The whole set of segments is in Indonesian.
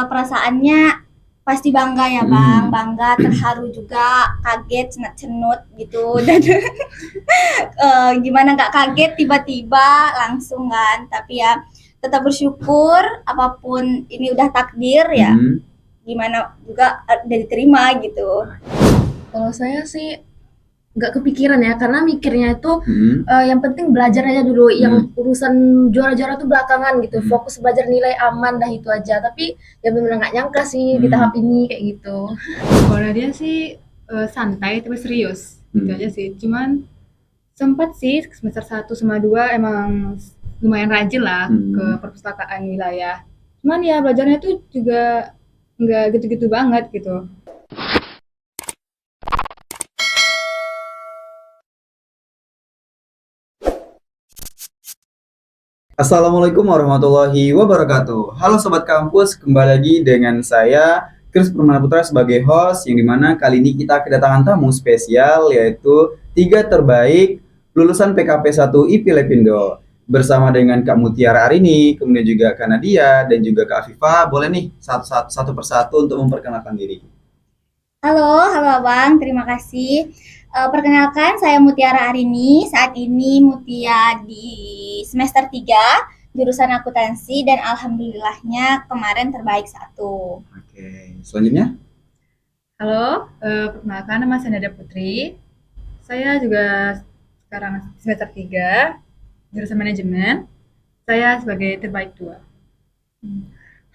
Perasaannya pasti bangga ya Bang, bangga, terharu juga, kaget, cenut-cenut gitu dan gimana nggak kaget tiba-tiba langsung kan, tapi ya tetap bersyukur apapun ini udah takdir ya, gimana juga udah diterima gitu. Kalau saya sih nggak kepikiran ya, karena mikirnya itu yang penting belajar aja dulu, yang urusan juara-juara tuh belakangan gitu, fokus belajar nilai aman dah itu aja. Tapi ya benar nggak nyangka sih di tahap ini kayak gitu. Kalau Nadia sih santai tapi serius, gitu aja sih. Cuman sempat sih semester 1 sama 2 emang lumayan rajin lah ke perpustakaan wilayah. Cuman ya belajarnya tuh juga nggak gitu-gitu banget gitu. Assalamualaikum warahmatullahi wabarakatuh. Halo Sobat Kampus, kembali lagi dengan saya Chris Permana Putra sebagai host, yang dimana kali ini kita kedatangan tamu spesial, yaitu 3 terbaik lulusan PKP 1 IP Lepindo. Bersama dengan Kak Mutiara Arini, kemudian juga Kak Nadia, dan juga Kak Afifah. Boleh nih satu persatu untuk memperkenalkan diri. Halo Abang, terima kasih. Perkenalkan, saya Mutiara Arini. Saat ini Mutia di semester 3, jurusan akuntansi, dan alhamdulillahnya kemarin terbaik 1. Oke, selanjutnya. Halo, perkenalkan nama saya Nadia Putri. Saya juga sekarang semester 3, jurusan manajemen. Saya sebagai terbaik 2.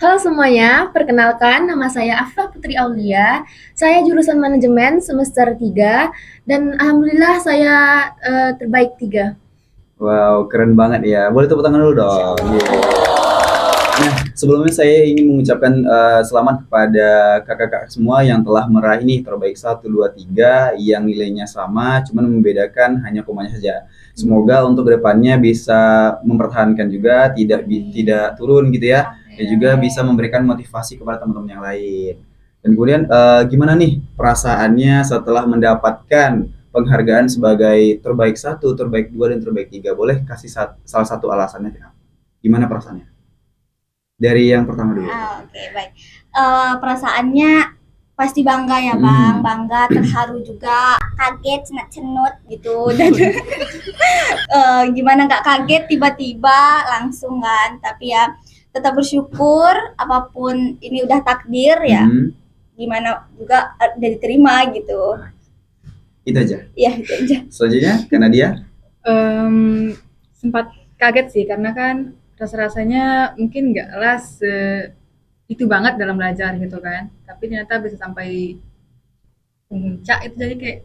Halo semuanya, perkenalkan nama saya Afifah Putri Aulia. Saya jurusan manajemen semester 3 dan alhamdulillah saya terbaik 3. Wow, keren banget ya. Boleh tepuk tangan dulu dong. Nah, sebelumnya saya ingin mengucapkan selamat kepada kakak-kakak semua yang telah meraih nih terbaik 1, 2, 3 yang nilainya sama, cuman membedakan hanya komanya saja. Semoga untuk kedepannya bisa mempertahankan juga, tidak turun gitu ya, dan juga bisa memberikan motivasi kepada teman-teman yang lain. Dan kemudian gimana nih perasaannya setelah mendapatkan penghargaan sebagai terbaik 1, terbaik 2, dan terbaik 3? Boleh kasih salah satu alasannya? Gimana perasaannya? Dari yang pertama dulu. Oke, baik. Perasaannya pasti bangga ya Bang, bangga, terharu juga, kaget, cenut gitu dan gimana nggak kaget tiba-tiba langsung kan, tapi ya tetap bersyukur apapun ini udah takdir ya, gimana juga udah diterima gitu. Itu aja? Iya, itu aja. Selanjutnya, karena dia? Sempat kaget sih, karena kan rasa-rasanya mungkin nggak itu banget dalam belajar gitu kan. Tapi ternyata bisa sampai puncak itu, jadi kayak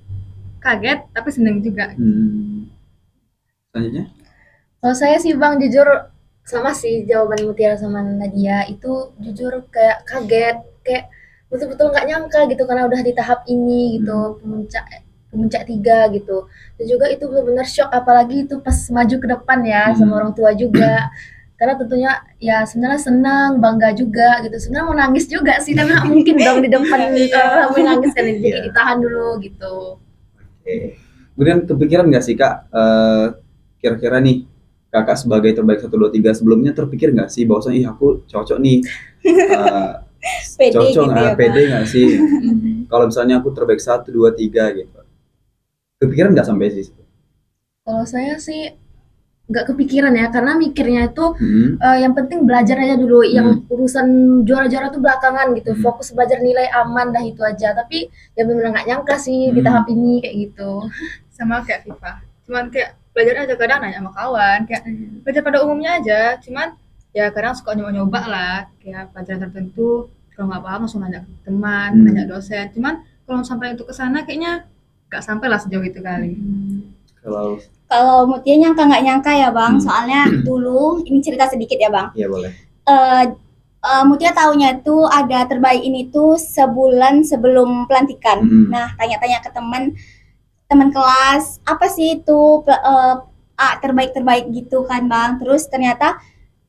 kaget tapi seneng juga. Selanjutnya? Kalau saya sih Bang, jujur sama sih jawaban Mutiara sama Nadia, itu jujur kayak kaget, kayak betul-betul nggak nyangka gitu karena udah di tahap ini gitu, pemuncak 3 gitu. Dan juga itu benar-benar shock, apalagi itu pas maju ke depan ya sama orang tua juga. Karena tentunya ya sebenarnya senang, bangga juga gitu. Sebenarnya mau nangis juga sih, karena mungkin dong di depan ramai nangis kan, jadi ditahan dulu gitu. Oke. Kemudian kepikiran nggak sih Kak, kira-kira nih Kakak sebagai terbaik 1, 2, 3 sebelumnya terpikir nggak sih bahwasanya aku cocok nih, Pede cocok gitu ya, pede Bang. nggak sih kalau misalnya aku terbaik 1, 2, 3 gitu? Kepikiran nggak sampai sih? Kalau saya sih nggak kepikiran ya, karena mikirnya itu yang penting belajar aja dulu, yang urusan juara-juara tuh belakangan gitu, fokus belajar nilai aman dah itu aja. Tapi ya benar nggak nyangka sih di tahap ini kayak gitu. Sama kayak FIFA, cuman kayak belajar aja, kadang nanya sama kawan, kayak belajar pada umumnya aja. Cuman ya kadang suka nyoba-nyoba lah, kayak pelajaran tertentu kalau nggak paham langsung nanya ke teman, nanya dosen. Cuman kalau sampai untuk kesana kayaknya nggak sampai lah sejauh itu kali. Kalau Mutia nyangka nggak nyangka ya Bang, soalnya dulu ini cerita sedikit ya Bang. iya boleh. Mutia taunya tuh ada terbaik ini tuh sebulan sebelum pelantikan. Nah, tanya-tanya ke teman kelas, apa sih itu terbaik gitu kan Bang. Terus ternyata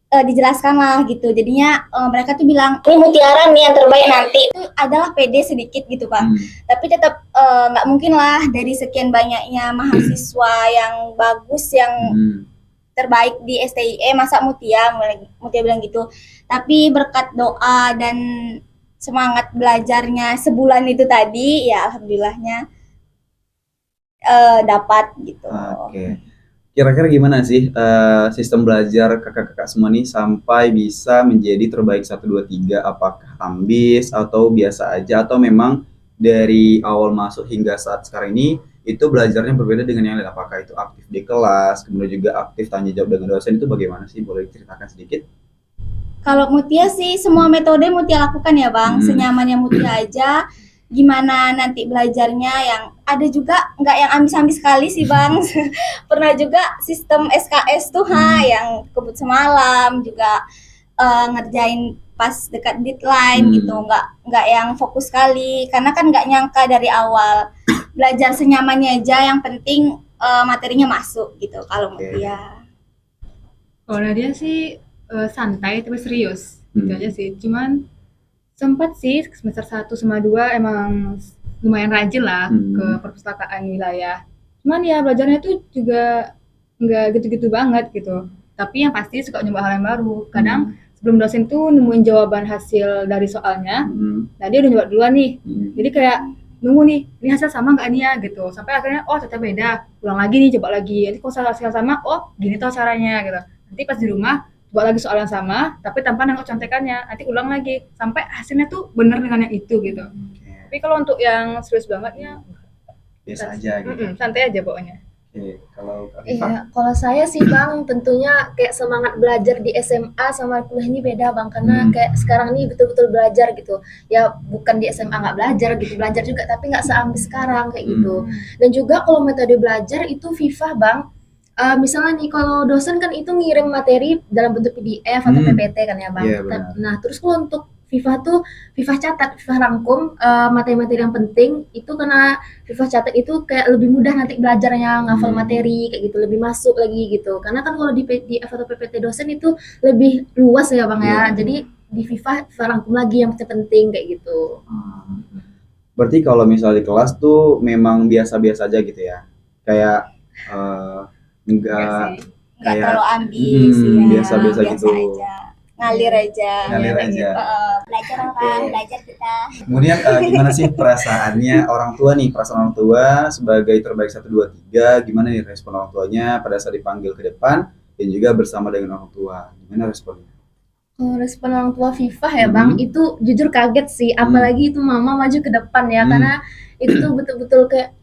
dijelaskan lah gitu. Jadinya mereka tuh bilang, ini Mutiara nih yang terbaik nanti. Itu adalah pede sedikit gitu Bang. Tapi tetap nggak mungkin lah dari sekian banyaknya mahasiswa yang bagus, yang terbaik di STIE, masa Mutia bilang gitu. Tapi berkat doa dan semangat belajarnya sebulan itu tadi, ya alhamdulillahnya dapat gitu. Oke. Kira-kira gimana sih sistem belajar kakak-kakak semua nih sampai bisa menjadi terbaik 1, 2, 3? Apakah ambis atau biasa aja atau memang dari awal masuk hingga saat sekarang ini itu belajarnya berbeda dengan yang lain? Apakah itu aktif di kelas, kemudian juga aktif tanya jawab dengan dosen, itu bagaimana sih? Boleh diceritakan sedikit? Kalau Mutia sih semua metode Mutia lakukan ya Bang, senyamannya Mutia aja. Gimana nanti belajarnya, yang ada juga nggak yang ambis-ambis sekali sih Bang. Pernah juga sistem SKS tuh yang kebut semalam juga, ngerjain pas dekat deadline gitu, nggak yang fokus sekali karena kan nggak nyangka dari awal. Belajar senyamannya aja, yang penting materinya masuk gitu kalau Mutia. Kalau Nadia sih santai tapi serius, gitu aja sih. Cuman sempat sih semester 1 sama 2 emang lumayan rajin lah ke perpustakaan wilayah. Cuman ya belajarnya tuh juga nggak gitu-gitu banget gitu. Tapi yang pasti suka nyoba hal yang baru. Kadang sebelum dosen tuh nemuin jawaban hasil dari soalnya, nah dia udah nyoba duluan nih. Jadi kayak nunggu nih, ini hasil sama nggak nih ya gitu. Sampai akhirnya oh ternyata beda, ulang lagi nih, coba lagi. Nanti kalau hasil sama, oh gini tuh caranya gitu. Nanti pas di rumah coba lagi soal yang sama, tapi tanpa nengok contekannya. Nanti ulang lagi sampai hasilnya tuh bener dengan yang itu gitu. Tapi kalau untuk yang serius bangetnya Biasa aja gitu. santai aja pokoknya. Oke, kalau Kak Viva? Iya, kalau saya sih Bang, tentunya kayak semangat belajar di SMA sama kuliah ini beda Bang, karena kayak sekarang ini betul-betul belajar gitu. Ya bukan di SMA nggak belajar gitu, belajar juga tapi nggak seambis sekarang kayak gitu. Dan juga kalau metode belajar itu Viva Bang, misalnya nih kalau dosen kan itu ngirim materi dalam bentuk PDF atau PPT kan ya Bang. Iya, benar. Nah terus kalau untuk Viva tuh, Viva catat, Viva rangkum materi-materi yang penting itu, karena Viva catat itu kayak lebih mudah nanti belajarnya, ngafal materi kayak gitu, lebih masuk lagi gitu. Karena kan kalau di PDF atau PPT dosen itu lebih luas ya Bang ya. Jadi di Viva rangkum lagi yang penting kayak gitu. Berarti kalau misalnya di kelas tuh memang biasa-biasa aja gitu ya? Kayak enggak Nggak kayak terlalu ambis ya, biasa-biasa gitu. aja, ngalir aja. Ngalir aja. Belajar orang, belajar kita. Kemudian gimana sih perasaannya orang tua nih, perasaan orang tua sebagai terbaik 1, 2, 3, gimana nih respon orang tuanya pada saat dipanggil ke depan dan juga bersama dengan orang tua, gimana responnya? Kalau respon orang tua Viva ya Bang, itu jujur kaget sih, apalagi itu mama maju ke depan ya, karena itu tuh betul-betul kayak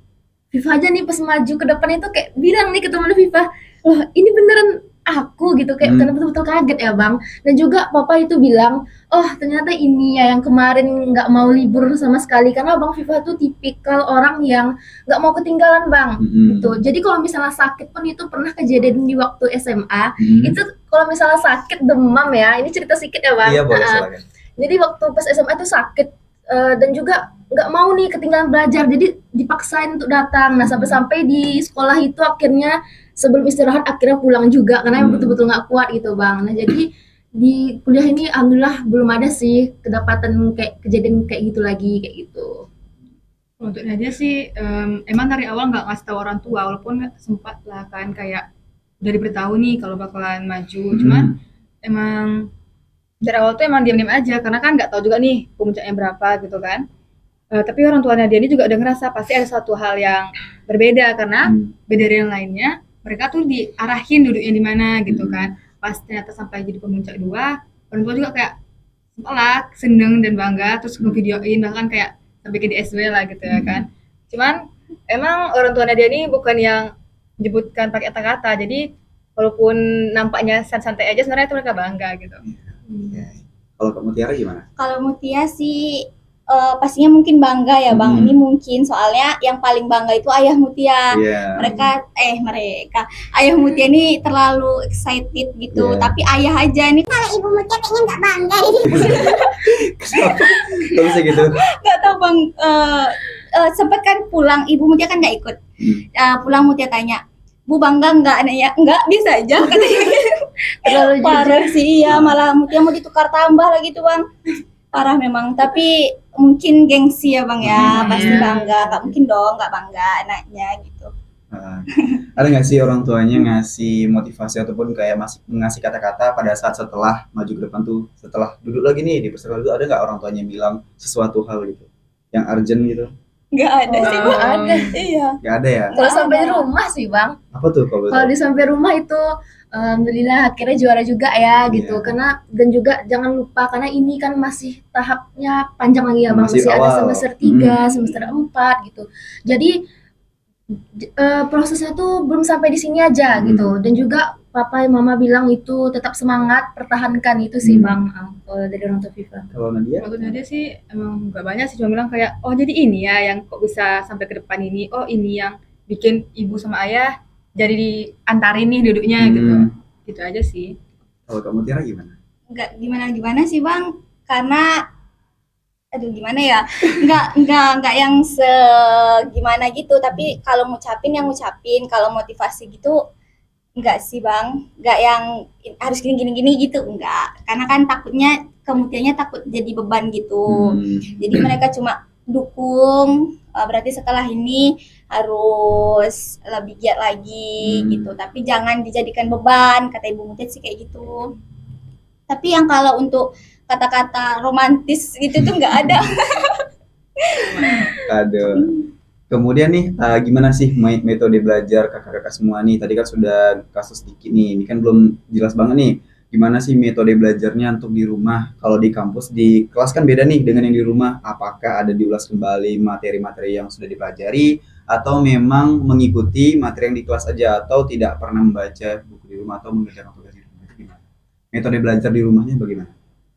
Viva aja nih pas maju ke depan itu kayak bilang nih ke temen Viva, loh ini beneran aku gitu, kayak karena betul-betul kaget ya Bang. Dan juga papa itu bilang, oh ternyata ini ya yang kemarin nggak mau libur sama sekali, karena Bang Viva tuh tipikal orang yang nggak mau ketinggalan Bang gitu. Jadi kalau misalnya sakit pun itu pernah kejadian di waktu SMA, itu kalau misalnya sakit demam ya, ini cerita sedikit ya Bang. Iya, boleh, silakan. Jadi waktu pas SMA itu sakit, dan juga nggak mau nih ketinggalan belajar, jadi dipaksain untuk datang. Nah sampai-sampai di sekolah itu akhirnya sebelum istirahat akhirnya pulang juga karena betul-betul nggak kuat gitu Bang. Nah jadi di kuliah ini alhamdulillah belum ada sih kedapatan kayak kejadian kayak gitu lagi kayak gitu. Untuk Nadia sih emang dari awal nggak ngasih tahu orang tua, walaupun sempat lah kan kayak udah diberitahu nih kalau bakalan maju. Cuman emang dari awal tuh emang diam-diam aja karena kan nggak tahu juga nih puncaknya berapa gitu kan. Tapi orang tuanya dia ini juga udah ngerasa pasti ada satu hal yang berbeda karena beda dari yang lainnya. Mereka tuh diarahin duduknya di mana gitu kan. Pas ternyata sampai jadi pemuncak 2, orang tua juga kayak malah seneng dan bangga, terus ngevideoin bahkan kayak sampai ke DSW lah gitu ya kan. Cuman emang orang tua Nadia ini bukan yang menyebutkan pakai kata-kata, jadi walaupun nampaknya santai aja sebenarnya itu mereka bangga gitu. Kalau Kak Mutiara gimana? Kalau Mutia sih pastinya mungkin bangga ya Bang. Ini mungkin soalnya yang paling bangga itu ayah Mutia. Mereka ayah Mutia ini terlalu excited gitu. Tapi ayah aja nih, kalau ibu Mutia kayaknya nggak bangga. Kenapa? Kok bisa gitu? Nggak tahu Bang. Sempet kan pulang, ibu Mutia kan nggak ikut. Pulang Mutia tanya, Bu bangga nggak anaknya? Enggak, bisa aja katanya. Terlalu Parah sih, iya, malah Mutia mau ditukar tambah lagi tuh Bang. Parah memang, tapi mungkin gengsi ya Bang ya, pasti bangga. Nggak mungkin dong nggak bangga anaknya gitu. Ah, ada nggak sih orang tuanya ngasih motivasi ataupun kayak masih ngasih kata-kata pada saat setelah maju ke depan tuh, setelah duduk lagi nih di peserta itu, ada nggak orang tuanya bilang sesuatu hal gitu yang urgent gitu? Nggak ada sih Nggak Bang. ada. Iya. Nggak ada ya? Kalau Nggak sampai ada. di rumah sih Bang. Apa tuh kalau boleh Kalau tahu? di sampai rumah itu alhamdulillah akhirnya juara juga ya gitu. Iya. Karena dan juga jangan lupa karena ini kan masih tahapnya panjang lagi ya Bang. Masih Masih ada awal. semester 3, semester 4 gitu. Jadi prosesnya tuh belum sampai di sini aja gitu. Dan juga papa dan mama bilang itu tetap semangat, pertahankan itu sih Bang. Kalau dari orang tua FIFA. Kalau Nadia? Waktu dia sih emang nggak banyak sih, cuma bilang kayak, oh jadi ini ya yang kok bisa sampai ke depan ini, oh ini yang bikin ibu sama ayah jadi diantarin nih duduknya gitu. Gitu aja sih. Kalau kamu Tiara gimana? Nggak gimana-gimana sih Bang. Karena aduh gimana ya, nggak yang gimana gitu, tapi kalau ngucapin, kalau motivasi gitu enggak sih Bang, nggak yang harus gini gitu, enggak, karena kan takutnya kemutiannya takut jadi beban gitu. Jadi mereka cuma dukung, berarti setelah ini harus lebih giat lagi gitu, tapi jangan dijadikan beban, kata Ibu Mutia sih kayak gitu. Tapi yang kalau untuk kata-kata romantis gitu tuh nggak ada. Aduh. Kemudian nih, gimana sih metode belajar kakak-kakak semua nih? Tadi kan sudah kasus dikit nih, ini kan belum jelas banget nih. Gimana sih metode belajarnya untuk di rumah? Kalau di kampus, di kelas kan beda nih dengan yang di rumah. Apakah ada diulas kembali materi-materi yang sudah dipelajari? Atau memang mengikuti materi yang di kelas aja? Atau tidak pernah membaca buku di rumah atau mengerjakan tugas di rumah? Itu gimana? Metode belajar di rumahnya bagaimana?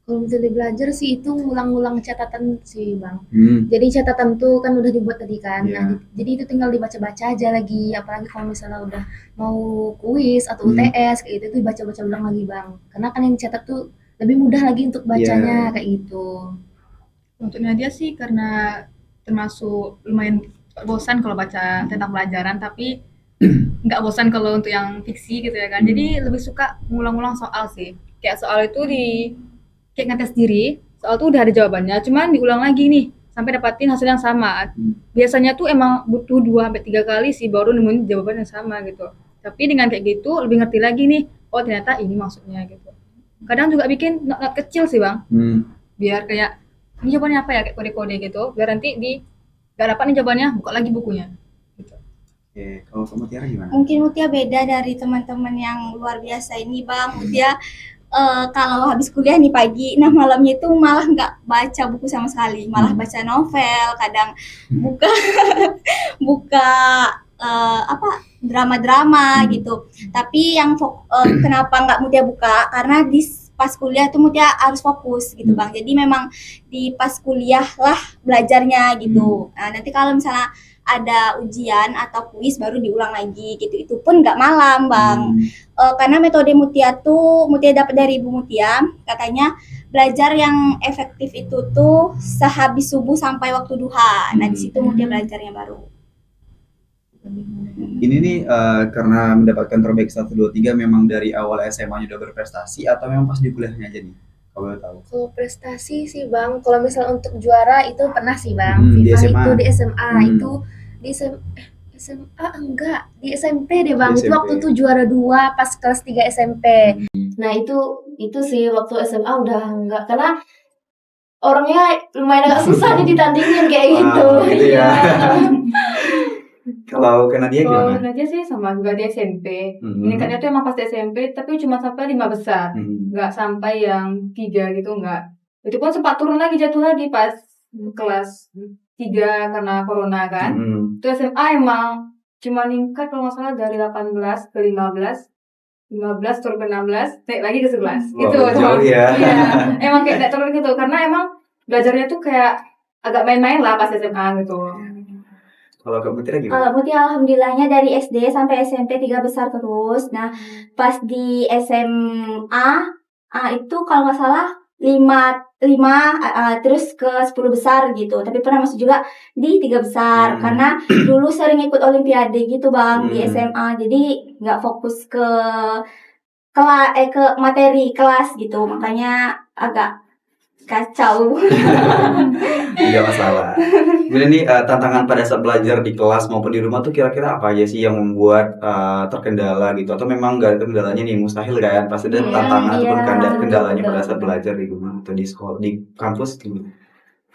Kalau metode belajar sih itu ngulang-ngulang catatan sih Bang. Hmm, Jadi catatan tuh kan udah dibuat tadi kan. Iya. Nah, jadi itu tinggal dibaca-baca aja lagi. Apalagi kalau misalnya udah mau kuis atau UTS kayak gitu tuh dibaca-baca ulang lagi Bang. Karena kan yang dicatat tuh lebih mudah lagi untuk bacanya kayak gitu. Untuk Nadia sih karena termasuk lumayan bosan kalau baca tentang pelajaran, tapi nggak bosan kalau untuk yang fiksi gitu ya kan. Jadi lebih suka ngulang-ngulang soal sih. Kayak soal itu kayak ngetes diri, soal tuh udah ada jawabannya, cuman diulang lagi nih sampai dapatin hasil yang sama. Biasanya tuh emang butuh 2 sampai 3 kali sih baru nemuin jawaban yang sama gitu. Tapi dengan kayak gitu lebih ngerti lagi nih, oh ternyata ini maksudnya gitu. Kadang juga bikin not kecil sih Bang, biar kayak ini jawabannya apa ya, kayak kode-kode gitu, biar nanti nggak dapat nih jawabannya, buka lagi bukunya. Gitu. Oke, kalau kamu Tiara gimana? Mungkin Mutia beda dari teman-teman yang luar biasa ini Bang. Mutia kalau habis kuliah nih pagi, nah malamnya itu malah nggak baca buku sama sekali, malah baca novel, kadang buka buka drama-drama gitu. Tapi yang kenapa nggak Mutia buka? Karena di pas kuliah tuh Mutia harus fokus gitu Bang. Jadi memang di pas kuliah lah belajarnya gitu. Nah, nanti kalau misalnya ada ujian atau kuis baru diulang lagi gitu. Itu pun nggak malam Bang. Karena metode Mutia dapat dari Ibu Mutia, katanya belajar yang efektif itu tuh sehabis subuh sampai waktu duha. Nah, di situ Mutia belajarnya baru. Ini nih karena mendapatkan terbaik 1, 2, 3 memang dari awal SMA-nya udah berprestasi atau memang pas di kuliahnya aja nih? Kalau boleh tahu. Kalau prestasi sih Bang, kalau misal untuk juara itu pernah sih Bang. Di FIFA SMA? itu di SMA itu di SMA enggak, di SMP deh Bang. Di Itu SMP. waktu itu juara 2 pas kelas 3 SMP. Nah, itu sih waktu SMA udah enggak karena orangnya lumayan agak susah nih ditandingin kayak gitu. Wow, gitu ya. Iya. Kalau kena dia Kalau gimana? Nadia sih sama juga di SMP. Mhm. Meningkatnya tuh emang pas di SMP, tapi cuma sampai 5 besar. Hmm. Nggak sampai yang 3 gitu, nggak. Itu pun sempat turun lagi, jatuh lagi pas kelas 3 karena corona kan. Hmm. Itu SMA emang cuma meningkat kalau nggak salah dari 18 ke 15. 15 turun ke 16, naik lagi ke 11. Wow, Gitu. jauh ya. Iya, emang kayak naik turun gitu. Karena emang belajarnya tuh kayak agak main-main lah pas SMA gitu. Kalau kamu Tiara gimana? Kalau Mutia alhamdulillahnya dari SD sampai SMP 3 besar terus. Nah, pas di SMA itu kalau nggak salah 5 terus ke 10 besar gitu. Tapi pernah masuk juga di 3 besar karena dulu sering ikut olimpiade gitu Bang di SMA. Jadi nggak fokus ke materi kelas gitu. Makanya agak kacau. Tidak masalah. Kemudian nih tantangan pada saat belajar di kelas maupun di rumah tuh kira-kira apa aja sih yang membuat terkendala gitu? Atau memang nggak ada kendalanya nih, mustahil kan? Pasti ada Iya, tantangan ataupun iya, kendalanya betul, pada saat betul. belajar di rumah atau di sekolah, di kampus gitu.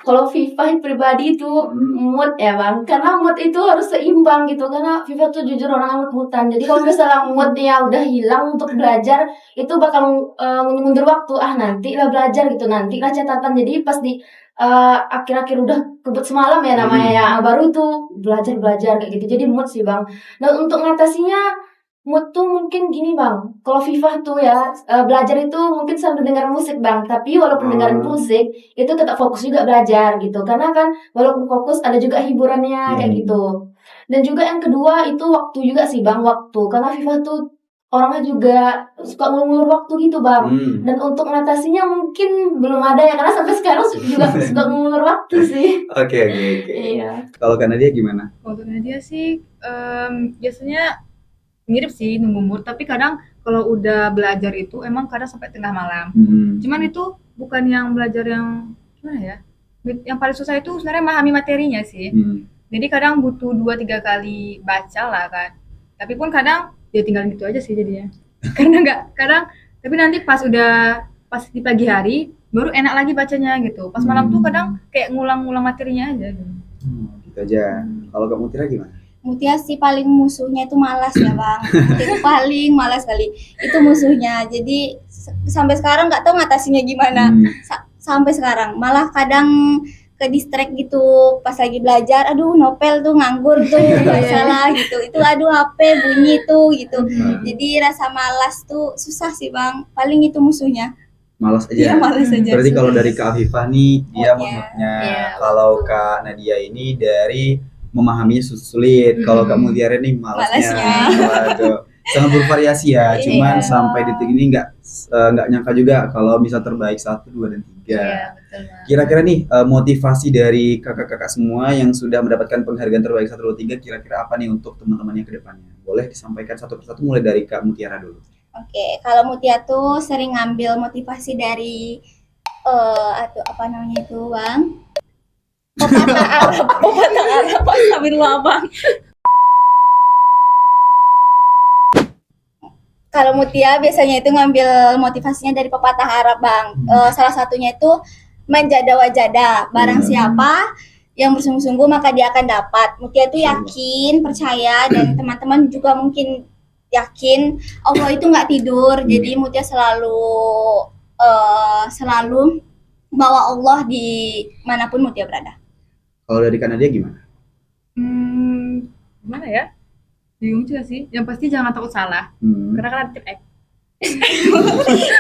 Kalau FIFA pribadi itu mood ya bang, karena mood itu harus seimbang gitu, karena FIFA tuh jujur orang amat mutan. Jadi kalau misalnya moodnya udah hilang untuk belajar, itu bakal mundur waktu. Nanti lah belajar gitu, nanti lah catatan. Jadi pas di akhir-akhir udah kebut semalam ya namanya ya, baru tuh belajar kayak gitu. Jadi mood sih bang. Dan untuk ngatasinya mood tuh mungkin gini bang, kalau FIFA tuh ya belajar itu mungkin sambil dengar musik bang, tapi walaupun dengerin musik itu tetap fokus juga belajar gitu, karena kan walaupun fokus ada juga hiburannya kayak gitu. Dan juga yang kedua itu waktu juga sih bang, waktu, karena FIFA tuh orangnya juga suka ngulur waktu gitu bang. Dan untuk ngatasinya mungkin belum ada ya, karena sampai sekarang juga suka ngulur waktu sih. Oke. Iya. Kalau karena dia gimana? Untuk Nadia sih biasanya mirip sih nunggu mood, tapi kadang kalau udah belajar itu emang kadang sampai tengah malam. Cuman itu bukan yang belajar yang gimana ya? Yang paling susah itu sebenarnya memahami materinya sih. Jadi kadang butuh 2-3 kali baca lah kan. Tapi pun kadang ya tinggal gitu aja sih jadinya. Karena tapi nanti pas di pagi hari baru enak lagi bacanya gitu. Pas malam tuh kadang kayak ngulang-ngulang materinya aja gitu. Gitu aja. Kalau kamu Tira gimana? Mutia sih paling musuhnya itu malas ya bang. Mutia itu paling malas kali. Itu musuhnya. Jadi sampai sekarang nggak tahu ngatasinya gimana. Sampai sekarang malah kadang ke distract gitu pas lagi belajar. Aduh novel tuh nganggur tuh nggak salah gitu. Itu aduh HP bunyi tuh gitu. Jadi rasa malas tuh susah sih bang. Paling itu musuhnya. Malas aja. Iya, malas aja. Berarti kalau dari Kak Afifah nih dia moodnya. Iya, Kalau Kak Nadia ini dari memahaminya sulit. Kalau Kak Mutiara nih malasnya. Waduh. Sangat bervariasi ya. Cuman sampai detik ini nggak nyangka juga kalau bisa terbaik 1, 2, dan 3. Iya, betul. Kira-kira nih motivasi dari kakak-kakak semua yang sudah mendapatkan penghargaan terbaik 1, 2, 3 kira-kira apa nih untuk teman-temannya ke depannya? Boleh disampaikan satu persatu mulai dari Kak Mutiara dulu. Oke, kalau Mutia tuh sering ngambil motivasi dari apa namanya itu bang? Pepatah Arab, astagfirullah bang. Kalau Mutia biasanya itu ngambil motivasinya dari pepatah Arab bang. Salah satunya itu menjada wajada. Barang siapa yang bersungguh-sungguh maka dia akan dapat. Mutia itu yakin, percaya, dan teman-teman juga mungkin yakin Allah itu nggak tidur. Jadi Mutia selalu bawa Allah di manapun Mutia berada. Kalau dari Kak Nadia gimana? Gimana ya? Bingung juga sih. Yang pasti jangan takut salah. Karena kan ada tip X.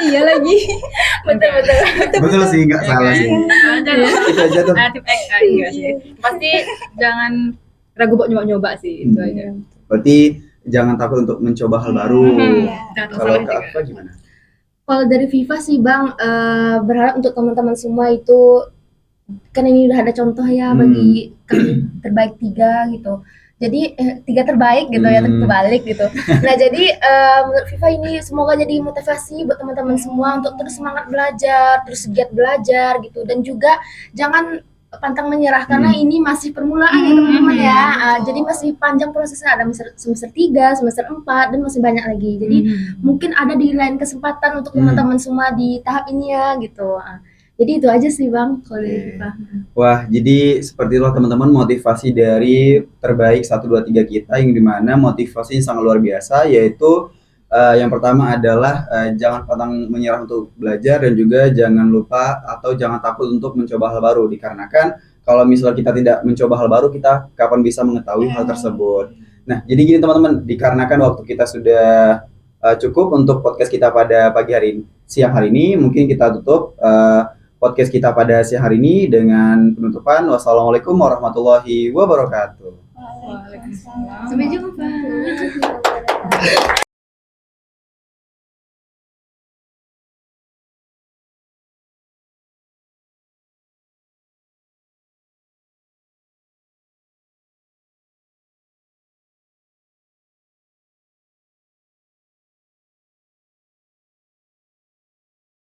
Iya lagi. Betul sih, nggak salah sih. Itu aja tuh. Ada tip X enggak sih. Pasti jangan ragu buat nyoba-nyoba sih, itu aja. Berarti jangan takut untuk mencoba hal baru. Jangan takut Kalau salah Kak juga. Afifah gimana? Kalau dari FIFA sih bang, berharap untuk teman-teman semua itu, kan ini udah ada contoh ya bagi kami terbaik 3 gitu. Jadi 3 terbaik gitu ya, terbalik gitu. Nah jadi menurut FIFA ini semoga jadi motivasi buat teman-teman semua untuk terus semangat belajar, terus giat belajar gitu. Dan juga jangan pantang menyerah karena ini masih permulaan ya teman-teman ya. Jadi masih panjang prosesnya, ada semester 3, semester 4 dan masih banyak lagi. Jadi mungkin ada di lain kesempatan untuk teman-teman semua di tahap ini ya gitu. Jadi itu aja sih bang kalau dari kita. Wah, jadi seperti itulah teman-teman motivasi dari terbaik 1, 2, 3 kita, yang dimana motivasinya sangat luar biasa, yaitu yang pertama adalah jangan pantang menyerah untuk belajar, dan juga jangan lupa atau jangan takut untuk mencoba hal baru, dikarenakan kalau misalnya kita tidak mencoba hal baru, kita kapan bisa mengetahui hal tersebut. Nah, jadi gini teman-teman, dikarenakan waktu kita sudah cukup untuk podcast kita pada siang hari ini, mungkin kita tutup podcast kita pada siang hari ini dengan penutupan wassalamualaikum warahmatullahi wabarakatuh. Waalaikumsalam. Sampai jumpa.